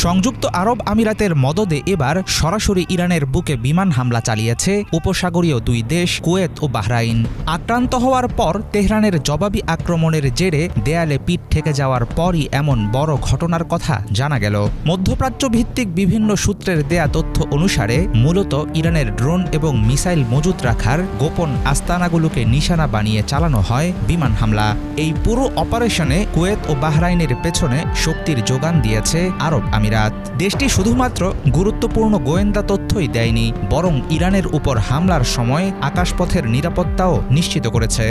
সংযুক্ত আরব আমিরাতের মদদে এবার সরাসরি ইরানের বুকে বিমান হামলা চালিয়েছে উপসাগরীয় দুই দেশ কুয়েত ও বাহরাইন। আক্রান্ত হওয়ার পর তেহরানের জবাবি আক্রমণের জেরে দেয়ালে পিঠ ঠেকে যাওয়ার পরই এমন বড় ঘটনার কথা জানা গেল। মধ্যপ্রাচ্য ভিত্তিক বিভিন্ন সূত্রের দেয়া তথ্য অনুসারে মূলত ইরানের ড্রোন এবং মিসাইল মজুত রাখার গোপন আস্তানাগুলোকে নিশানা বানিয়ে চালানো হয় বিমান হামলা। এই পুরো অপারেশনে কুয়েত ও বাহরাইনের পেছনে শক্তির যোগান দিয়েছে আরব আমিরাত। দেশটি শুধুমাত্র গুরুত্বপূর্ণ গোয়েন্দা তথ্যই দেয়নি, বরং ইরানের উপর হামলার সময় আকাশপথের নিরাপত্তাও নিশ্চিত করেছে।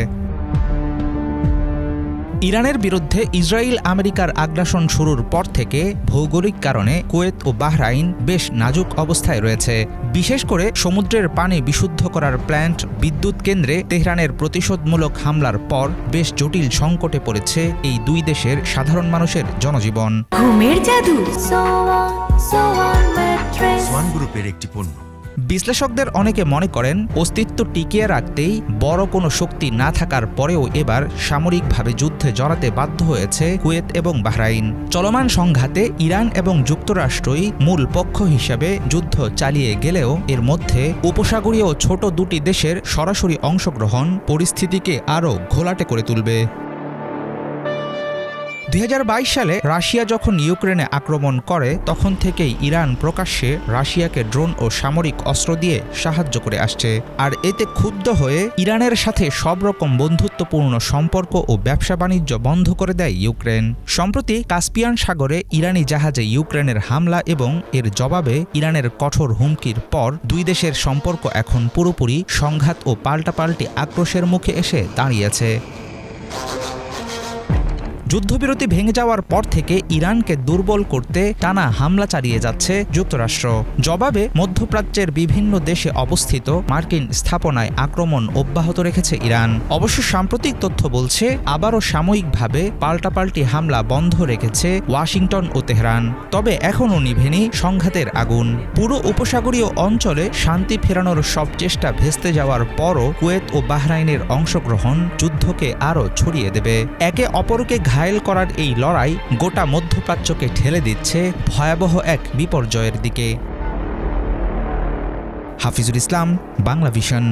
ইরানের বিরুদ্ধে ইসরায়েল আমেরিকার আগ্রাসন শুরুর পর থেকে ভৌগোলিক কারণে কুয়েত ও বাহরাইন বেশ নাজুক অবস্থায় রয়েছে। বিশেষ করে সমুদ্রের পানি বিশুদ্ধ করার প্ল্যান্ট, বিদ্যুৎ কেন্দ্রে তেহরানের প্রতিশোধমূলক হামলার পর বেশ জটিল সংকটে পড়েছে এই দুই দেশের সাধারণ মানুষের জনজীবন। ঘুমের জাদু সোয়ান গ্রুপের একটি পণ্য। বিশ্লেষকদের অনেকে মনে করেন অস্তিত্ব টিকিয়ে রাখতেই বড় কোনো শক্তি না থাকার পরেও এবার সামরিকভাবে যুদ্ধে জড়াতে বাধ্য হয়েছে কুয়েত এবং বাহরাইন। চলমান সংঘাতে ইরান এবং যুক্তরাষ্ট্রই মূল পক্ষ হিসেবে যুদ্ধ চালিয়ে গেলেও এর মধ্যে উপসাগরীয় ছোট দুটি দেশের সরাসরি অংশগ্রহণ পরিস্থিতিকে আরও ঘোলাটে করে তুলবে। 2022 সালে রাশিয়া যখন ইউক্রেনে আক্রমণ করে তখন থেকেই ইরান প্রকাশ্যে রাশিয়াকে ড্রোন ও সামরিক অস্ত্র দিয়ে সাহায্য করে আসছে। আর এতে ক্ষুব্ধ হয়ে ইরানের সাথে সব রকম বন্ধুত্বপূর্ণ সম্পর্ক ও ব্যবসা বাণিজ্য বন্ধ করে দেয় ইউক্রেন। সম্প্রতি কাস্পিয়ান সাগরে ইরানি জাহাজে ইউক্রেনের হামলা এবং এর জবাবে ইরানের কঠোর হুমকির পর দুই দেশের সম্পর্ক এখন পুরোপুরি সংঘাত ও পাল্টাপাল্টি আক্রোশের মুখে এসে দাঁড়িয়েছে। যুদ্ধবিরতি ভেঙে যাওয়ার পর থেকে ইরানকে দুর্বল করতে টানা হামলা চালিয়ে যাচ্ছে যুক্তরাষ্ট্র। জবাবে মধ্যপ্রাচ্যের বিভিন্ন দেশে অবস্থিত মার্কিন স্থাপনায় আক্রমণ অব্যাহত রেখেছে ইরান। অবশ্য সাম্প্রতিক তথ্য বলছে আবারও সাময়িকভাবে পাল্টাপাল্টি হামলা বন্ধ রেখেছে ওয়াশিংটন ও তেহরান। তবে এখনও নিভেনি সংঘাতের আগুন। পুরো উপসাগরীয় অঞ্চলে শান্তি ফেরানোর সব চেষ্টা ভেস্তে যাওয়ার পরও কুয়েত ও বাহরাইনের অংশগ্রহণ যুদ্ধকে আরও ছড়িয়ে দেবে। একে অপরকে ঘায়েল করার এই লড়াই গোটা মধ্যপ্রাচ্যকে ঠেলে দিচ্ছে ভয়াবহ এক বিপর্যয়ের দিকে। হাফিজুল ইসলাম, বাংলা ভিশন।